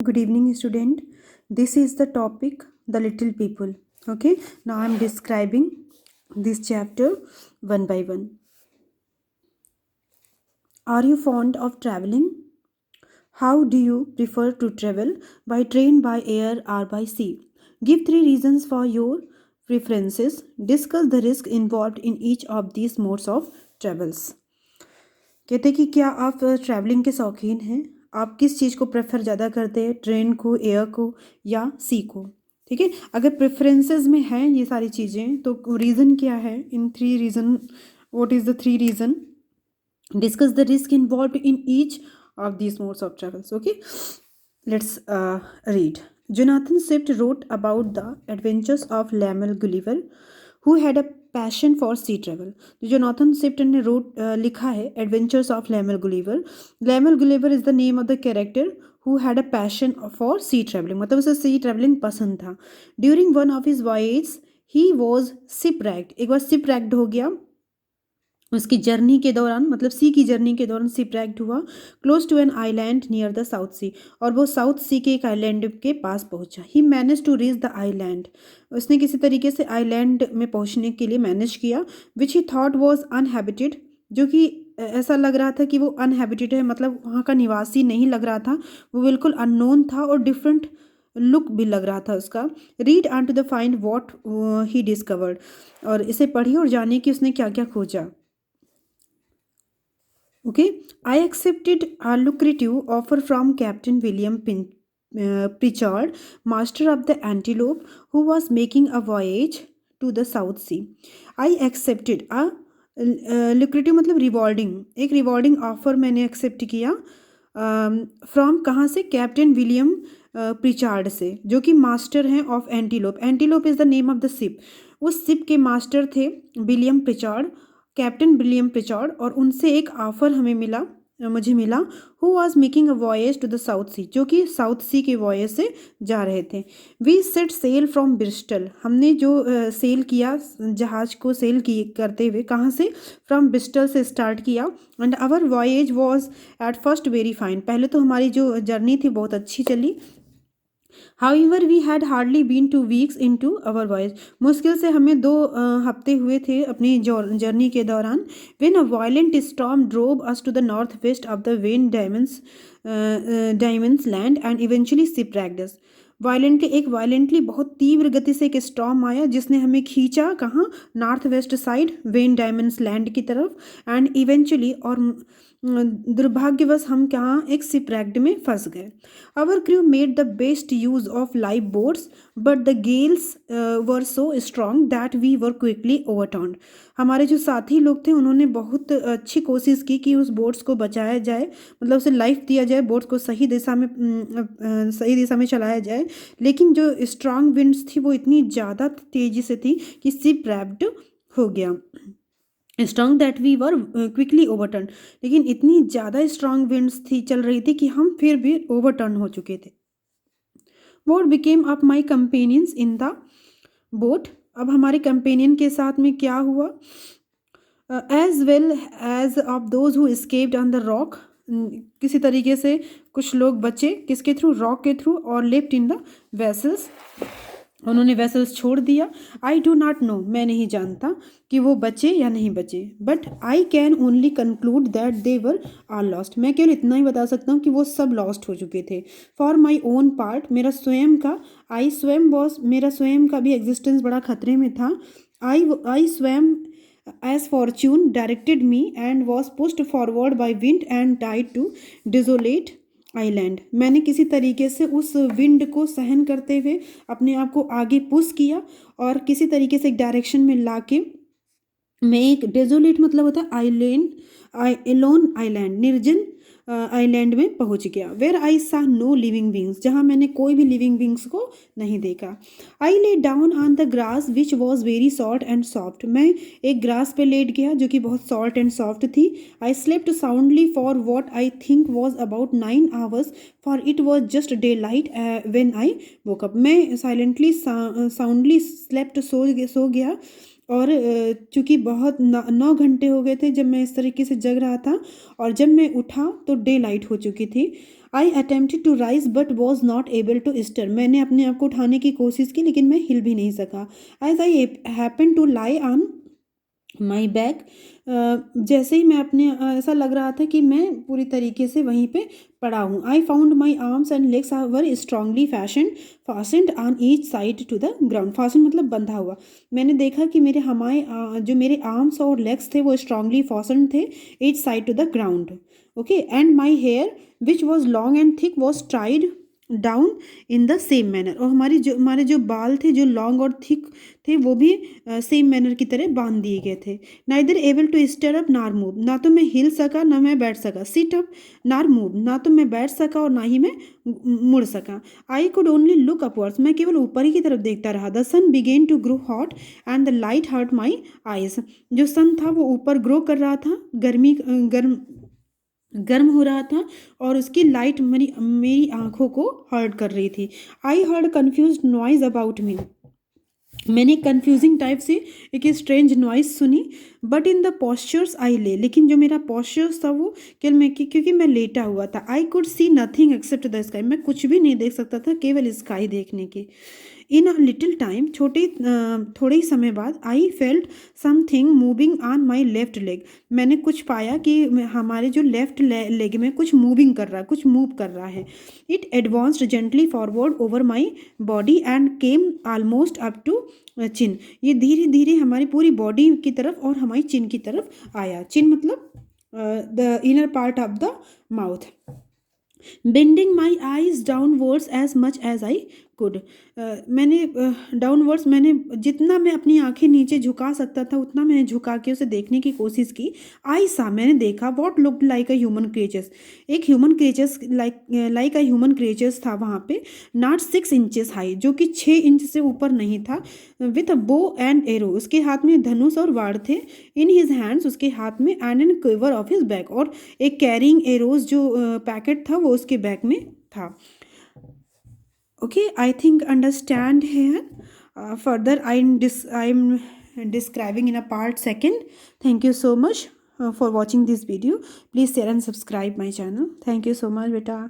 Good evening, student. This is the topic the little people. Okay, now I'm describing this chapter one by one. Are you fond of traveling? How do you prefer to travel? By train, by air, or by sea? Give three reasons for your preferences. Discuss the risk involved in each of these modes of travels. कहते कि क्या आप travelling के शौकीन हैं? आप किस चीज़ को प्रेफर ज़्यादा करते हैं, ट्रेन को, एयर को या सी को? ठीक है, अगर प्रेफरेंसेस में हैं ये सारी चीज़ें तो रीज़न क्या है? In three reason, what is the three reason? Discuss the risk involve in each of these modes of travels. Okay, let's read. Jonathan Swift wrote about the adventures of Lemuel Gulliver, who had a passion for sea travel. जो Jonathan Swift ने लिखा है adventures of Lemuel Gulliver. Lemuel Gulliver is the name of the character who had a passion for sea travelling, मतलब उसे sea travelling पसंद था. During one of his voyage he was shipwrecked. एक बार शिपरैक्ड हो गया उसकी जर्नी के दौरान, मतलब सी की जर्नी के दौरान शिपरैक्ड हुआ. Close to an island near the south sea, और वो साउथ सी के एक आइलैंड के पास पहुंचा. He manage to reach the island. उसने किसी तरीके से आइलैंड में पहुंचने के लिए मैनेज किया. विच ही थॉट वॉज अनहैबिटेड, जो कि ऐसा लग रहा था कि वो अनहैबिटेड है, मतलब वहाँ का निवासी नहीं लग रहा था, वो बिल्कुल अननोन था और डिफरेंट लुक भी लग रहा था उसका. Read and to the find what he discovered, और इसे पढ़िए और जानिए कि उसने क्या क्या खोजा. Okay, I accepted a lucrative offer from Captain William Pritchard, master of the Antelope, who was making a voyage to the South Sea. I accepted a lucrative मतलब रिवॉर्डिंग, एक रिवॉर्डिंग ऑफर मैंने एक्सेप्ट किया. From कहाँ से? Captain William Pritchard से, जो कि master हैं of antelope. Antelope is the name of the ship. उस शिप के मास्टर थे William Prichard, captain William Prichard, और उनसे एक ऑफर मुझे मिला. Who was making a voyage to the south sea, जो कि साउथ सी के वॉयज से जा रहे थे. We set sail from Bristol. हमने जो सेल किया, जहाज को सेल किए करते हुए, कहाँ से? फ्रॉम ब्रिस्टल से स्टार्ट किया. And our voyage was at first very fine. पहले तो हमारी जो जर्नी थी बहुत अच्छी चली. However we had hardly been 2 weeks into our voyage. मुश्किल से हमें 2 हफ्ते हुए थे अपनी जर्नी के दौरान. When a violent storm drove us to the north west of the Van Diemen's land and eventually shipwrecked us. Violently बहुत तीव्र गति से एक स्टॉर्म आया जिसने हमें खींचा कहाँ? North west side, when Diemen's land की तरफ. एंड इवेंचुअली, और दुर्भाग्यवश हम कहाँ? एक शिपरैक्ड में फंस गए. Our crew made the best use of lifeboats, but the gales were so strong that we were quickly overturned. हमारे जो साथी लोग थे उन्होंने बहुत अच्छी कोशिश की कि उस बोट्स को बचाया जाए, मतलब उसे लाइफ दिया जाए, बोट्स को सही दिशा में चलाया जाए. लेकिन जो स्ट्रॉन्ग विंड्स थी वो इतनी ज़्यादा तेज़ी से थी कि शिप रैप्ड हो गया. Strong that we were quickly overturn, लेकिन इतनी ज़्यादा स्ट्रॉन्ग विंड्स थी, चल रही थी, कि हम फिर भी ओवरटर्न हो चुके थे. What became of my companions in the boat. अब हमारे कंपेनियन के साथ में क्या हुआ? As well as of those who escaped on the rock. किसी तरीके से कुछ लोग बचे, किसके थ्रू? रॉक के थ्रू. और लेफ्ट इन द वेसल्स, उन्होंने वेसल्स छोड़ दिया. आई डू नॉट नो, मैं नहीं जानता कि वो बचे या नहीं बचे. But I can only conclude that they were all lost. मैं केवल इतना ही बता सकता हूँ कि वो सब लॉस्ट हो चुके थे. फॉर माई ओन पार्ट, मेरा स्वयं का, मेरा स्वयं का भी एग्जिस्टेंस बड़ा खतरे में था. I swam as fortune directed me and was pushed forward by wind and tide to desolate island. मैंने किसी तरीके से उस विंड को सहन करते हुए अपने आप को आगे पुश किया और किसी तरीके से एक डायरेक्शन में लाके मैं एक डेजोलेट, मतलब होता है आइलैंड, एलोन आइलैंड, निर्जन आइलैंड में पहुंच गया. वेर आई सा नो लिविंग बींग्स, जहाँ मैंने कोई भी लिविंग बींग्स को नहीं देखा. I lay down on the grass which was very soft and soft. मैं एक ग्रास पे लेट गया जो कि बहुत सॉफ्ट एंड सॉफ्ट थी. I slept soundly for what I think was about 9 hours, for it was just day light when I woke up. मैं soundly slept, सो गया, और चूँकि बहुत 9 घंटे हो गए थे जब मैं इस तरीके से जग रहा था, और जब मैं उठा तो डे लाइट हो चुकी थी. I attempted to rise but was not able to stir, मैंने अपने आप को उठाने की कोशिश की लेकिन मैं हिल भी नहीं सका। As I happen to lie on my back, जैसे ही मैं अपने ऐसा लग रहा था कि मैं पूरी तरीके से वहीं पे पड़ा हूँ। I found my arms and legs were strongly fastened on each side to the ground. Fastened मतलब बंधा हुआ। मैंने देखा कि जो मेरे आर्म्स और लेग्स थे वो स्ट्रांगली फास्टेंड थे each side to the ground. Okay, and my hair which was long and thick was tied down in the same manner, और हमारे जो बाल थे जो लॉन्ग और थिक थे वो भी सेम मैनर की तरह बांध दिए गए थे। Neither able to stir up nor move, ना तो मैं हिल सका ना मैं बैठ सका। सिट अप नार मूव, ना तो मैं बैठ सका और ना ही मैं मुड़ सका। I could only look upwards, मैं केवल ऊपर ही की तरफ देखता रहा। The sun began to grow hot and the light hurt my eyes, जो सन था वो ऊपर ग्रो कर रहा था, गर्म हो रहा था और उसकी लाइट मेरी आंखों को हर्ट कर रही थी। I heard confuse noise about me, मैंने कंफ्यूजिंग टाइप से एक स्ट्रेंज नॉइस सुनी। बट इन द पॉस्चर्स आई ले, लेकिन जो मेरा पॉस्चर्स था वो क्योंकि मैं लेटा हुआ था। I could see nothing accept the sky, मैं कुछ भी नहीं देख सकता था केवल स्काई देखने की। इन अ लिटिल टाइम, थोड़े ही समय बाद, I felt something moving on my left leg, मैंने कुछ पाया कि हमारे जो लेफ्ट लेग में कुछ मूविंग कर रहा है, कुछ मूव कर रहा है। It advanced gently forward over my body and came almost up to chin, ये धीरे धीरे हमारी पूरी बॉडी की तरफ और हमारी चिन की तरफ आया। चिन मतलब the inner part of the mouth. Bending my eyes downwards as much as I could, मैंने डाउनवर्ड्स मैंने जितना मैं अपनी आंखें नीचे झुका सकता था उतना मैंने झुका के उसे देखने की कोशिश की। आई सा, मैंने देखा what looked like a human creatures, एक human creatures like a human creatures था वहाँ पे, नॉट 6 इंचेस हाई, जो कि 6 इंच से ऊपर नहीं था। With a bow and arrow, उसके हाथ में धनुष और वाड़ थे। इन हिज हैंड्स, उसके हाथ में, and an quiver of his back, और एक कैरिंग एरोज जो पैकेट था वो उसके बैक में था। Okay, I think understand here. Further, I'm describing in a part second. Thank you so much for watching this video. Please share and subscribe my channel. Thank you so much, beta.